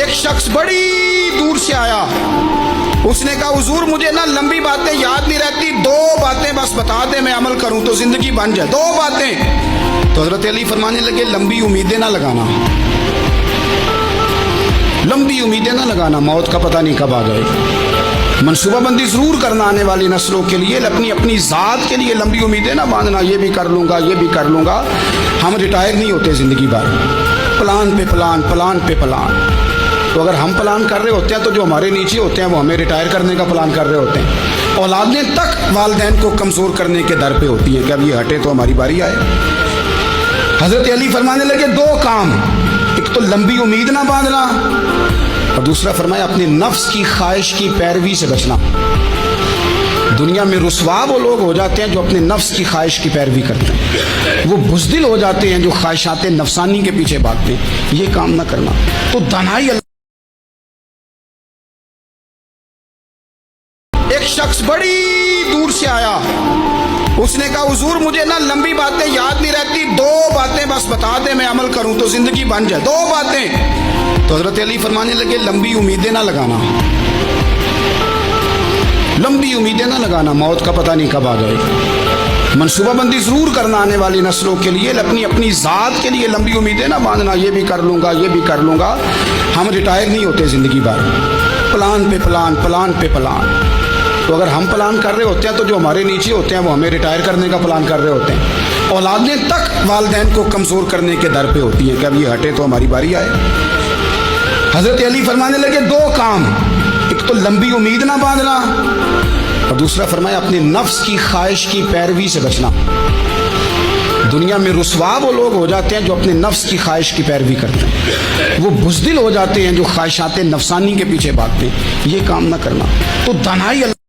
ایک شخص بڑی دور سے آیا، اس نے کہا حضور مجھے نا لمبی باتیں یاد نہیں رہتی، 2 باتیں بس بتا دیں میں عمل کروں تو زندگی بن جائے، 2 باتیں۔ تو حضرت علی فرمانے لگے لمبی امیدیں نہ لگانا، لمبی امیدیں نہ لگانا، موت کا پتہ نہیں کب آ جائے۔ منصوبہ بندی ضرور کرنا آنے والی نسلوں کے لیے، اپنی ذات کے لیے لمبی امیدیں نہ باندھنا، یہ بھی کر لوں گا یہ بھی کر لوں گا۔ ہم ریٹائر نہیں ہوتے زندگی بھر، پلان پہ پلان، پلان پہ پلان۔ تو اگر ہم پلان کر رہے ہوتے ہیں تو جو ہمارے نیچے ہوتے ہیں وہ ہمیں ریٹائر کرنے کا پلان کر رہے ہوتے ہیں۔ اولادیں تک والدین کو کمزور کرنے کے در پہ ہوتی ہیں کہ اب یہ ہٹے تو ہماری باری آئے۔ حضرت علی فرمانے لگے 2 کام، ایک تو لمبی امید نہ باندھنا، اور دوسرا فرمایا اپنے نفس کی خواہش کی پیروی سے بچنا۔ دنیا میں رسوا وہ لوگ ہو جاتے ہیں جو اپنے نفس کی خواہش کی پیروی کرتے ہیں، وہ بزدل ہو جاتے ہیں جو خواہشات نفسانی کے پیچھے بھاگتے ہیں۔ یہ کام نہ کرنا۔ تو دانائی ایک شخص بڑی دور سے آیا، اس نے کہا حضور مجھے نا لمبی باتیں یاد نہیں رہتی، 2 باتیں بس بتا دیں میں عمل کروں تو زندگی بن جائے، 2 باتیں۔ تو حضرت علی فرمانے لگے لمبی امیدیں نہ لگانا، لمبی امیدیں نہ لگانا، موت کا پتہ نہیں کب آ جائے۔ منصوبہ بندی ضرور کرنا آنے والی نسلوں کے لیے، اپنی ذات کے لیے لمبی امیدیں نہ باندھنا، یہ بھی کر لوں گا یہ بھی کر لوں گا۔ ہم ریٹائر نہیں ہوتے زندگی بھر، پلان پہ پلان، پلان پہ پلان۔ تو اگر ہم پلان کر رہے ہوتے ہیں تو جو ہمارے نیچے ہوتے ہیں وہ ہمیں ریٹائر کرنے کا پلان کر رہے ہوتے ہیں۔ اولادیں تک والدین کو کمزور کرنے کے در پہ ہوتی ہیں کہ اب یہ ہٹے تو ہماری باری آئے۔ حضرت علی فرمانے لگے 2 کام، ایک تو لمبی امید نہ باندھنا، اور دوسرا فرمایا اپنے نفس کی خواہش کی پیروی سے بچنا۔ دنیا میں رسوا وہ لوگ ہو جاتے ہیں جو اپنے نفس کی خواہش کی پیروی کرتے ہیں، وہ بزدل ہو جاتے ہیں جو خواہشات نفسانی کے پیچھے بھاگتے ہیں۔ یہ کام نہ کرنا۔ تو دانائی